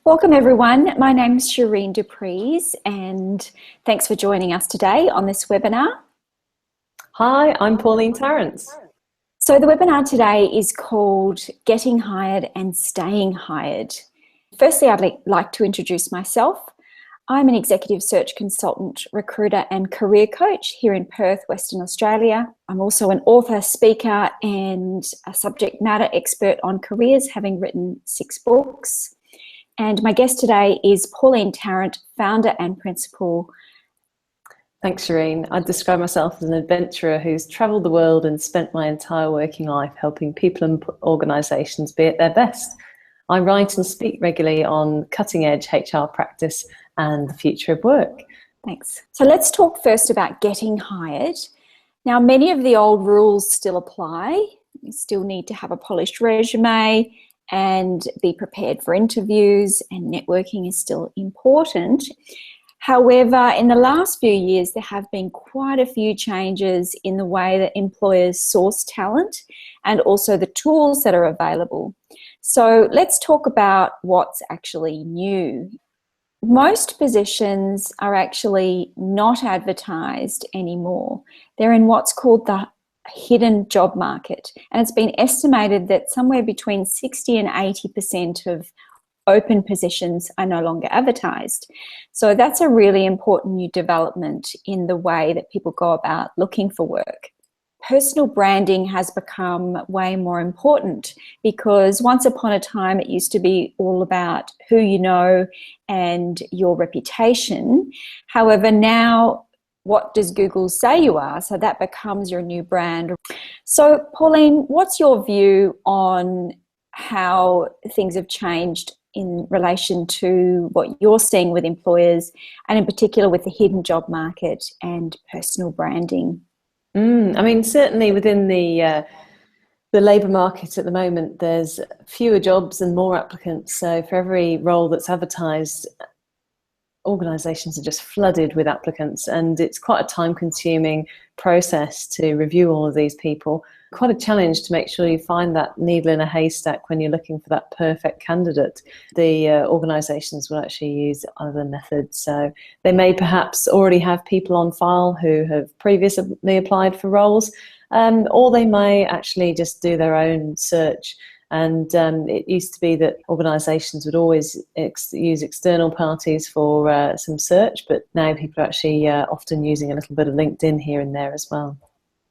Welcome everyone. My name's Shireen DuPreez and thanks for joining us today on this webinar. Hi, I'm Pauline Tarrant. So the webinar today is called Getting Hired and Staying Hired. Firstly, I'd like to introduce myself. I'm an executive search consultant, recruiter and career coach here in Perth, Western Australia. I'm also an author, speaker and a subject matter expert on careers, having written 6 books. And my guest today is Pauline Tarrant, founder and principal. Thanks, Shireen. I describe myself as an adventurer who's travelled the world and spent my entire working life helping people and organisations be at their best. I write and speak regularly on cutting-edge HR practice and the future of work. Thanks. So let's talk first about getting hired. Now, many of the old rules still apply. You still need to have a polished resume and be prepared for interviews, and networking is still important. However, in the last few years, there have been quite a few changes in the way that employers source talent and also the tools that are available. So let's talk about what's actually new. Most positions are actually not advertised anymore. They're in what's called the hidden job market, and it's been estimated that somewhere between 60 and 80% of open positions are no longer advertised. So that's a really important new development in the way that people go about looking for work. Personal branding has become way more important because once upon a time it used to be all about who you know and your reputation. However, now what does Google say you are? So that becomes your new brand. So Pauline, what's your view on how things have changed in relation to what you're seeing with employers and in particular with the hidden job market and personal branding? I mean, certainly within the labour market at the moment, there's fewer jobs and more applicants. So for every role that's advertised, organisations are just flooded with applicants, and it's quite a time-consuming process to review all of these people. Quite a challenge to make sure you find that needle in a haystack when you're looking for that perfect candidate. The organisations will actually use other methods. So they may perhaps already have people on file who have previously applied for roles, or they may actually just do their own search. And it used to be that organisations would always use external parties for some search, but now people are actually often using a little bit of LinkedIn here and there as well.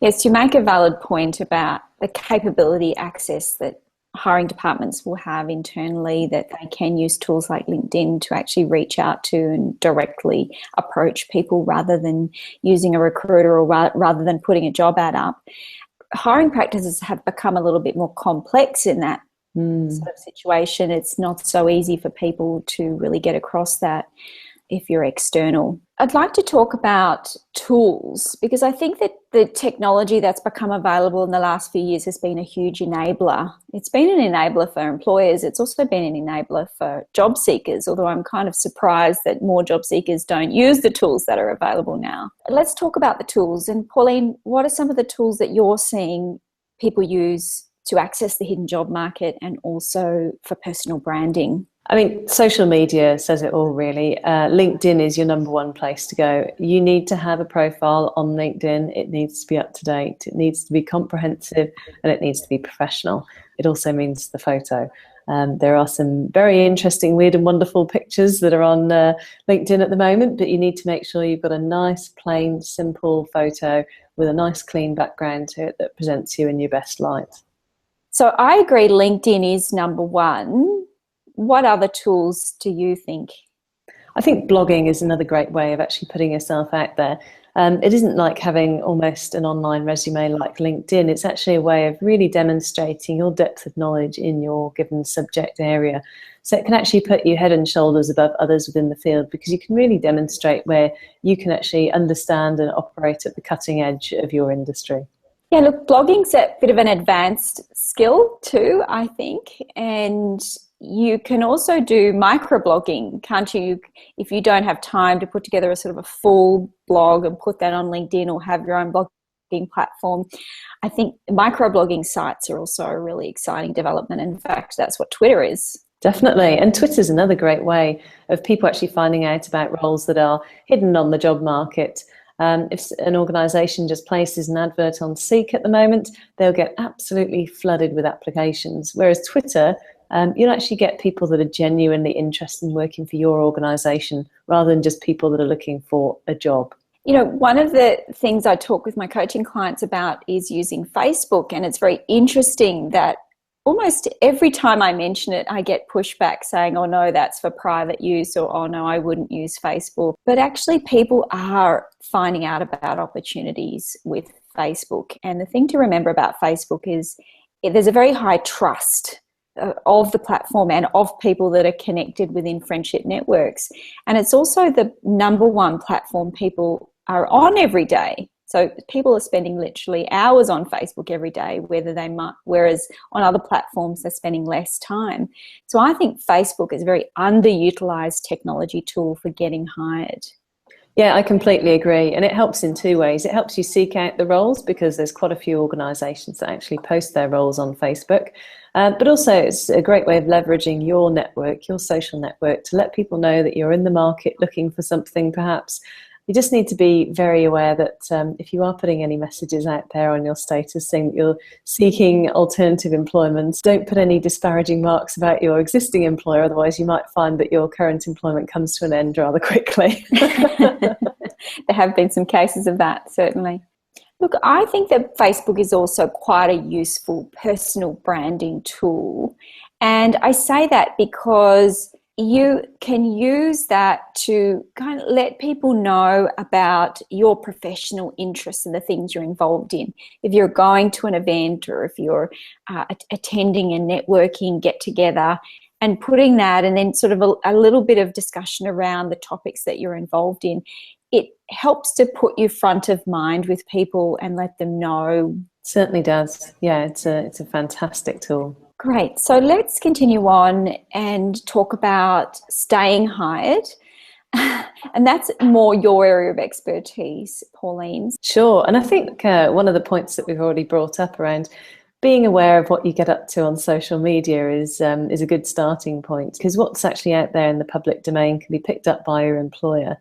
Yes, you make a valid point about the capability access that hiring departments will have internally, that they can use tools like LinkedIn to actually reach out to and directly approach people rather than using a recruiter or rather than putting a job ad up. Hiring practices have become a little bit more complex in that sort of situation. It's not so easy for people to really get across that if you're external. I'd like to talk about tools because I think that the technology that's become available in the last few years has been a huge enabler. It's been an enabler for employers. It's also been an enabler for job seekers, although I'm kind of surprised that more job seekers don't use the tools that are available now. Let's talk about the tools. And Pauline, what are some of the tools that you're seeing people use to access the hidden job market and also for personal branding? I mean, social media says it all, really. LinkedIn is your number one place to go. You need to have a profile on LinkedIn. It needs to be up to date. It needs to be comprehensive and it needs to be professional. It also means the photo. There are some very interesting, weird and wonderful pictures that are on LinkedIn at the moment, but you need to make sure you've got a nice, plain, simple photo with a nice, clean background to it that presents you in your best light. So I agree LinkedIn is number one. What other tools do you think? I think blogging is another great way of actually putting yourself out there. It isn't like having almost an online resume like LinkedIn. It's actually a way of really demonstrating your depth of knowledge in your given subject area. So it can actually put you head and shoulders above others within the field because you can really demonstrate where you can actually understand and operate at the cutting edge of your industry. Yeah, look, blogging's a bit of an advanced skill too, I think. And you can also do microblogging, can't you? If you don't have time to put together a sort of a full blog and put that on LinkedIn or have your own blogging platform, I think microblogging sites are also a really exciting development. In fact, that's what Twitter is. Definitely. And Twitter's another great way of people actually finding out about roles that are hidden on the job market. If an organisation just places an advert on Seek at the moment, they'll get absolutely flooded with applications. Whereas Twitter, you'll actually get people that are genuinely interested in working for your organisation rather than just people that are looking for a job. You know, one of the things I talk with my coaching clients about is using Facebook, and it's very interesting that almost every time I mention it, I get pushback saying, oh no, that's for private use, or oh no, I wouldn't use Facebook. But actually people are finding out about opportunities with Facebook. And the thing to remember about Facebook is there's a very high trust of the platform and of people that are connected within friendship networks. And it's also the number one platform people are on every day. So people are spending literally hours on Facebook every day, whereas on other platforms they're spending less time. So I think Facebook is a very underutilized technology tool for getting hired. Yeah, I completely agree. And it helps in two ways. It helps you seek out the roles because there's quite a few organisations that actually post their roles on Facebook. But also it's a great way of leveraging your network, your social network, to let people know that you're in the market looking for something perhaps. You just need to be very aware that if you are putting any messages out there on your status saying that you're seeking alternative employment, don't put any disparaging marks about your existing employer, otherwise you might find that your current employment comes to an end rather quickly. There have been some cases of that, certainly. Look, I think that Facebook is also quite a useful personal branding tool. And I say that because you can use that to kind of let people know about your professional interests and the things you're involved in. If you're going to an event or if you're attending a networking get-together, and putting that and then sort of a little bit of discussion around the topics that you're involved in, it helps to put you front of mind with people and let them know. Certainly does. Yeah, it's a fantastic tool. Great. So let's continue on and talk about staying hired. And that's more your area of expertise, Pauline. Sure. And I think one of the points that we've already brought up around being aware of what you get up to on social media is a good starting point, because what's actually out there in the public domain can be picked up by your employer.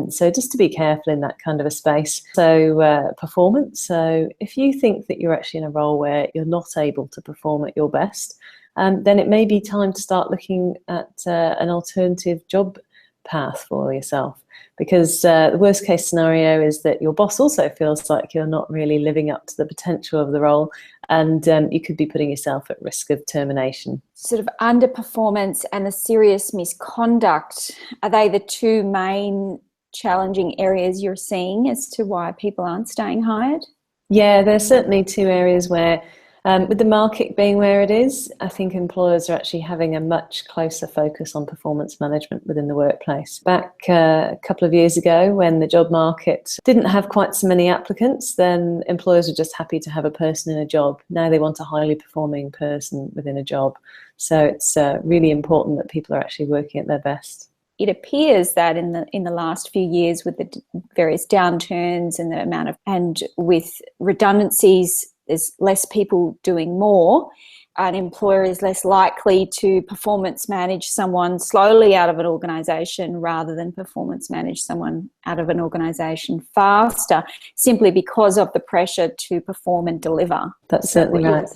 So just to be careful in that kind of a space. So performance. So if you think that you're actually in a role where you're not able to perform at your best, then it may be time to start looking at an alternative job path for yourself. Because the worst case scenario is that your boss also feels like you're not really living up to the potential of the role, and you could be putting yourself at risk of termination. Sort of underperformance and the serious misconduct, are they the two main challenging areas you're seeing as to why people aren't staying hired? Yeah, there's certainly two areas where, with the market being where it is, I think employers are actually having a much closer focus on performance management within the workplace. Back a couple of years ago, when the job market didn't have quite so many applicants, then employers were just happy to have a person in a job. Now they want a highly performing person within a job. So it's really important that people are actually working at their best. It appears that in the last few years, with the various downturns and the amount of, and with redundancies, there's less people doing more. An employer is less likely to performance manage someone slowly out of an organisation rather than performance manage someone out of an organisation faster, simply because of the pressure to perform and deliver. That's certainly right.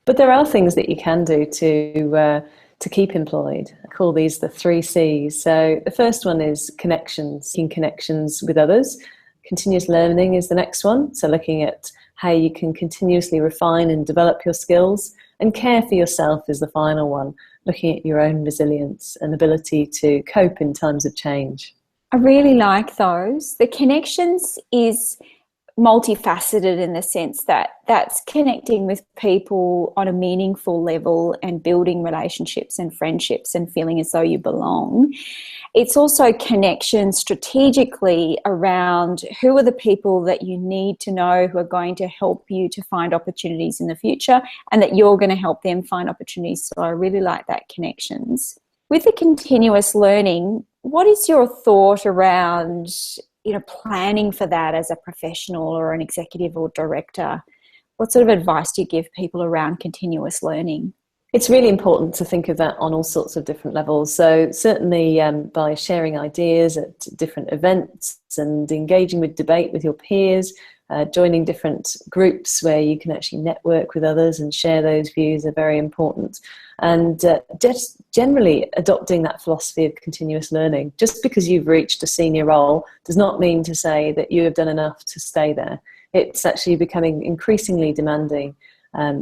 But there are things that you can do to keep employed. I call these the 3 C's. So the first one is connections, seeking connections with others. Continuous learning is the next one. So looking at how you can continuously refine and develop your skills. And care for yourself is the final one, looking at your own resilience and ability to cope in times of change. I really like those. The connections is multifaceted in the sense that that's connecting with people on a meaningful level and building relationships and friendships and feeling as though you belong. It's also connection strategically around who are the people that you need to know who are going to help you to find opportunities in the future, and that you're going to help them find opportunities. So I really like that connections. With the continuous learning, what is your thought around planning for that as a professional or an executive or director? What sort of advice do you give people around continuous learning? It's really important to think of that on all sorts of different levels. So certainly by sharing ideas at different events and engaging with debate with your peers, joining different groups where you can actually network with others and share those views are very important. And just generally adopting that philosophy of continuous learning. Just because you've reached a senior role does not mean to say that you have done enough to stay there. It's actually becoming increasingly demanding,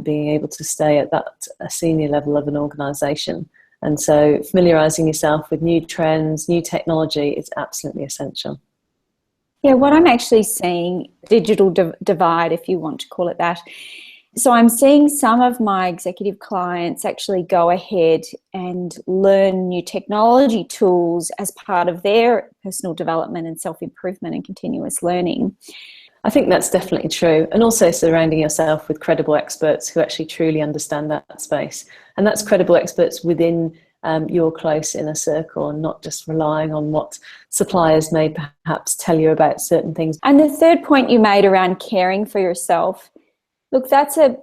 being able to stay at that a senior level of an organisation. And so familiarising yourself with new trends, new technology is absolutely essential. Yeah, what I'm actually seeing, digital divide, if you want to call it that. So I'm seeing some of my executive clients actually go ahead and learn new technology tools as part of their personal development and self-improvement and continuous learning. I think that's definitely true. And also surrounding yourself with credible experts who actually truly understand that space. And that's credible experts within your close inner circle, and not just relying on what suppliers may perhaps tell you about certain things. And the third point you made around caring for yourself, look, that's a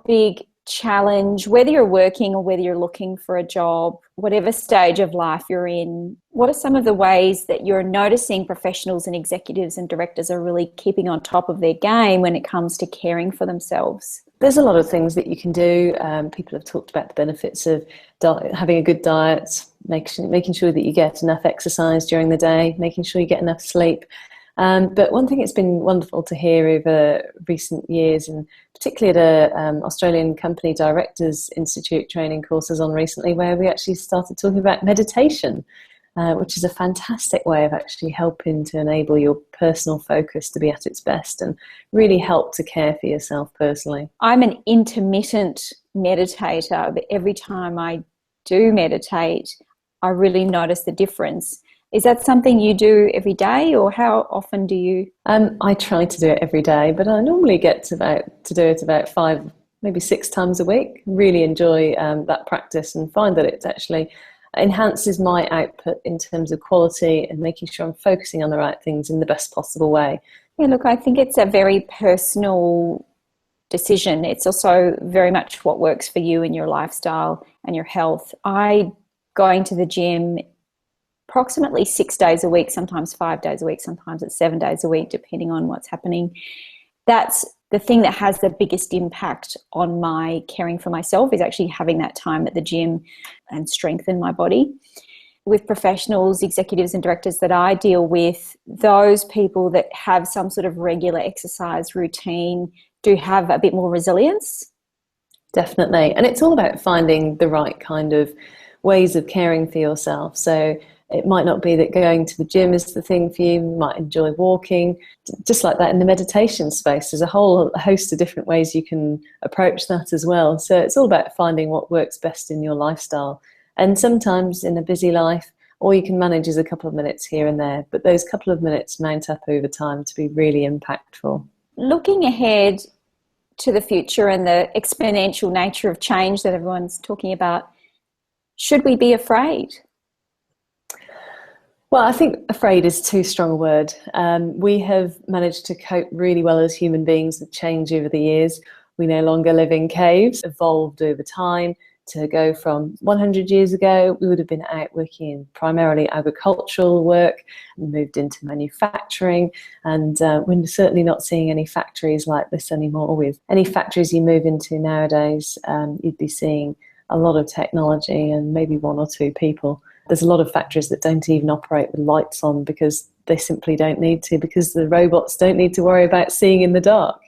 big challenge, whether you're working or whether you're looking for a job, whatever stage of life you're in. What are some of the ways that you're noticing professionals and executives and directors are really keeping on top of their game when it comes to caring for themselves? There's a lot of things that you can do. People have talked about the benefits of having a good diet, making sure that you get enough exercise during the day, making sure you get enough sleep. But one thing it's been wonderful to hear over recent years, and particularly at an Australian Company Directors Institute training courses on recently, where we actually started talking about meditation, which is a fantastic way of actually helping to enable your personal focus to be at its best and really help to care for yourself personally. I'm an intermittent meditator, but every time I do meditate, I really notice the difference. Is that something you do every day, or how often do you? I try to do it every day, but I normally get to do it about 5, maybe 6 times a week. Really enjoy that practice and find that it actually enhances my output in terms of quality and making sure I'm focusing on the right things in the best possible way. Yeah, look, I think it's a very personal decision. It's also very much what works for you and your lifestyle and your health. Going to the gym approximately 6 days a week, sometimes 5 days a week, sometimes it's 7 days a week, depending on what's happening. That's the thing that has the biggest impact on my caring for myself, is actually having that time at the gym and strengthen my body. With professionals, executives and directors that I deal with, those people that have some sort of regular exercise routine do have a bit more resilience. Definitely. And it's all about finding the right kind of ways of caring for yourself. So it might not be that going to the gym is the thing for you. You might enjoy walking. Just like that in the meditation space, there's a whole host of different ways you can approach that as well. So it's all about finding what works best in your lifestyle. And sometimes in a busy life, all you can manage is a couple of minutes here and there, but those couple of minutes mount up over time to be really impactful. Looking ahead to the future and the exponential nature of change that everyone's talking about, should we be afraid? Well, I think afraid is too strong a word. We have managed to cope really well as human beings with change over the years. We no longer live in caves, evolved over time to go from 100 years ago, we would have been out working in primarily agricultural work, moved into manufacturing, and we're certainly not seeing any factories like this anymore. With any factories you move into nowadays, you'd be seeing a lot of technology and maybe 1 or 2 people. There's a lot of factories that don't even operate with lights on because they simply don't need to, because the robots don't need to worry about seeing in the dark.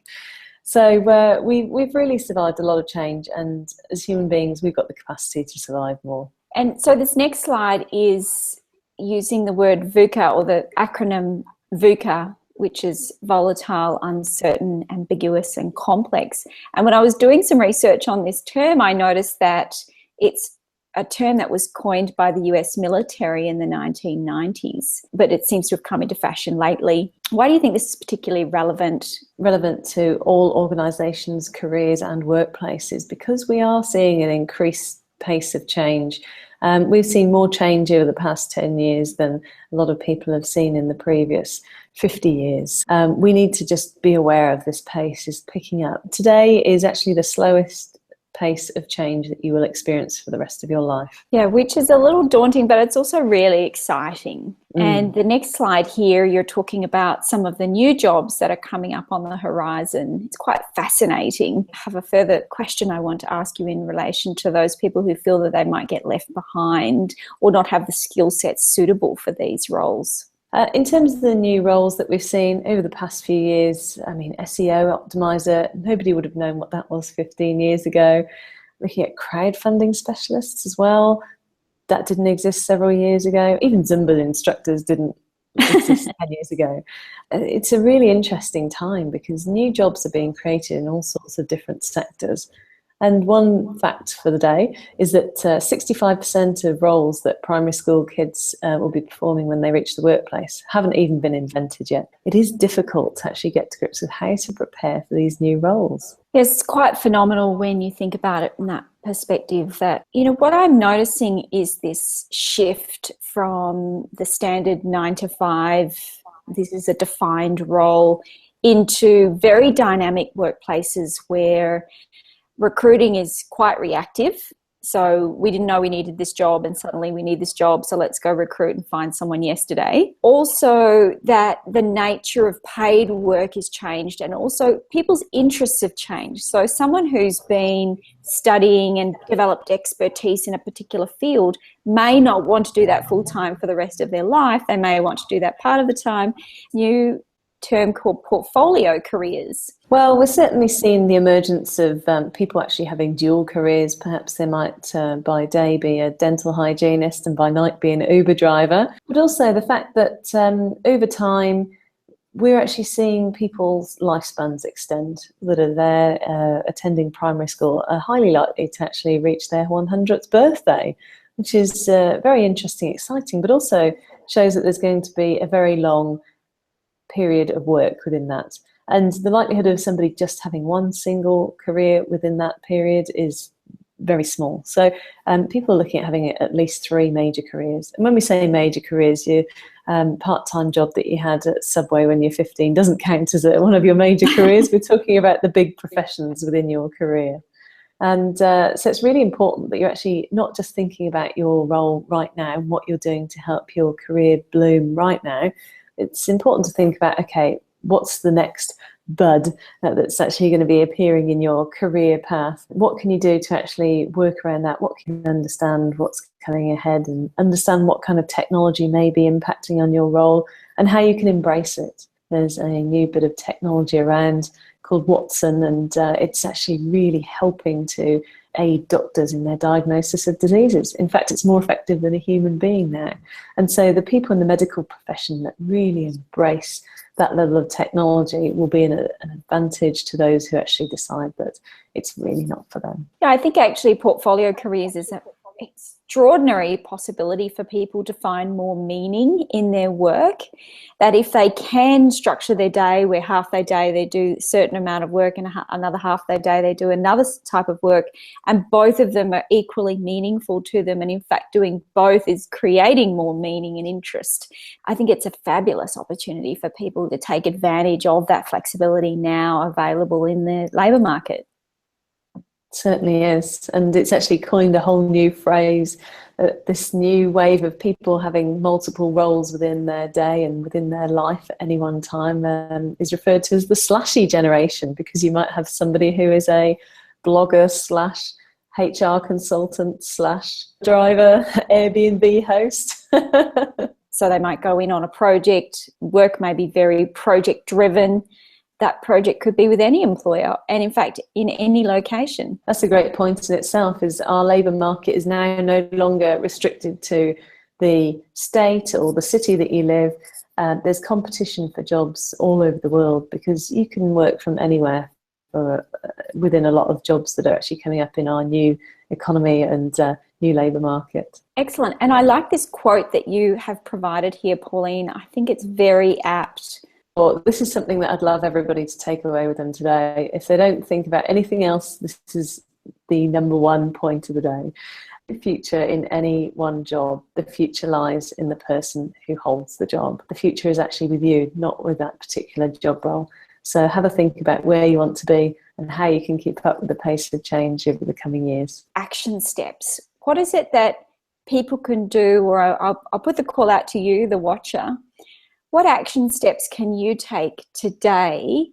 So we've really survived a lot of change, and as human beings, we've got the capacity to survive more. And so this next slide is using the word VUCA, or the acronym VUCA, which is volatile, uncertain, ambiguous, and complex. And when I was doing some research on this term, I noticed that it's a term that was coined by the US military in the 1990s, but it seems to have come into fashion lately. Why do you think this is particularly relevant? Relevant to all organisations, careers and workplaces, because we are seeing an increased pace of change. We've seen more change over the past 10 years than a lot of people have seen in the previous 50 years. We need to just be aware of this pace is picking up. Today is actually the slowest pace of change that you will experience for the rest of your life. Yeah, which is a little daunting, but it's also really exciting. And the next slide here, you're talking about some of the new jobs that are coming up on the horizon. It's quite fascinating. I have a further question I want to ask you in relation to those people who feel that they might get left behind or not have the skill sets suitable for these roles. In terms of the new roles that we've seen over the past few years, I mean, SEO optimizer, nobody would have known what that was 15 years ago. Looking at crowdfunding specialists as well, that didn't exist several years ago. Even Zumba instructors didn't exist 10 years ago. It's a really interesting time because new jobs are being created in all sorts of different sectors. And one fact for the day is that 65% of roles that primary school kids will be performing when they reach the workplace haven't even been invented yet. It is difficult to actually get to grips with how to prepare for these new roles. Yes, it's quite phenomenal when you think about it from that perspective that, you know, what I'm noticing is this shift from the standard 9 to 5, this is a defined role, into very dynamic workplaces where recruiting is quite reactive. So we didn't know we needed this job and suddenly we need this job, so let's go recruit and find someone yesterday. Also, that the nature of paid work has changed and also people's interests have changed. So someone who's been studying and developed expertise in a particular field may not want to do that full time for the rest of their life. They may want to do that part of the time. New term called portfolio careers. Well, we're certainly seeing the emergence of people actually having dual careers. Perhaps they might by day be a dental hygienist and by night be an Uber driver. But also the fact that over time we're actually seeing people's lifespans extend that are there attending primary school are highly likely to actually reach their 100th birthday, which is very interesting, exciting, but also shows that there's going to be a very long period of work within that. And the likelihood of somebody just having one single career within that period is very small. So people are looking at having at least 3 major careers. And when we say major careers, your part-time job that you had at Subway when you're 15 doesn't count as one of your major careers. We're talking about the big professions within your career. And so it's really important that you're actually not just thinking about your role right now and what you're doing to help your career bloom right now. It's important to think about, okay, what's the next bud that's actually going to be appearing in your career path? What can you do to actually work around that? What can you understand what's coming ahead and understand what kind of technology may be impacting on your role and how you can embrace it? There's a new bit of technology around called Watson, and it's actually really helping to aid doctors in their diagnosis of diseases. In fact, it's more effective than a human being now. And so the people in the medical profession that really embrace that level of technology will be an advantage to those who actually decide that it's really not for them. Yeah, I think actually portfolio careers is an extraordinary possibility for people to find more meaning in their work, that if they can structure their day where half their day they do a certain amount of work and another half their day they do another type of work, and both of them are equally meaningful to them, and in fact doing both is creating more meaning and interest. I think it's a fabulous opportunity for people to take advantage of that flexibility now available in the labour market. Certainly is, and it's actually coined a whole new phrase, this new wave of people having multiple roles within their day and within their life at any one time is referred to as the Slushy Generation, because you might have somebody who is a blogger slash HR consultant slash driver, Airbnb host. So they might go in on a project, work may be very project driven. That project could be with any employer and in fact in any location. That's a great point in itself, is our labour market is now no longer restricted to the state or the city that you live. There's competition for jobs all over the world because you can work from anywhere within a lot of jobs that are actually coming up in our new economy and new labour market. Excellent. And I like this quote that you have provided here, Pauline. I think it's very apt. Well, this is something that I'd love everybody to take away with them today. If they don't think about anything else, this is the number one point of the day. The future in any one job, the future lies in the person who holds the job. The future is actually with you, not with that particular job role. So have a think about where you want to be and how you can keep up with the pace of change over the coming years. Action steps. What is it that people can do, or I'll put the call out to you, the watcher. What action steps can you take today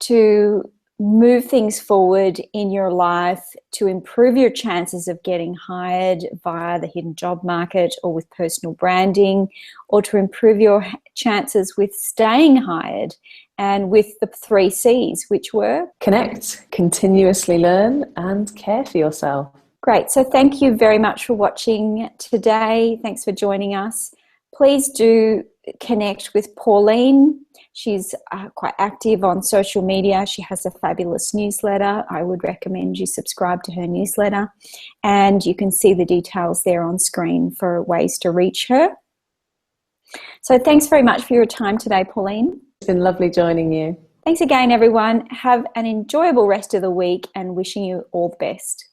to move things forward in your life, to improve your chances of getting hired via the hidden job market or with personal branding, or to improve your chances with staying hired and with the 3 C's, which were? Connect, continuously learn, and care for yourself. Great. So thank you very much for watching today. Thanks for joining us. Please do connect with Pauline. She's quite active on social media. She has a fabulous newsletter. I would recommend you subscribe to her newsletter, and you can see the details there on screen for ways to reach her. So thanks very much for your time today, Pauline. It's been lovely joining you. Thanks again, everyone. Have an enjoyable rest of the week, and wishing you all the best.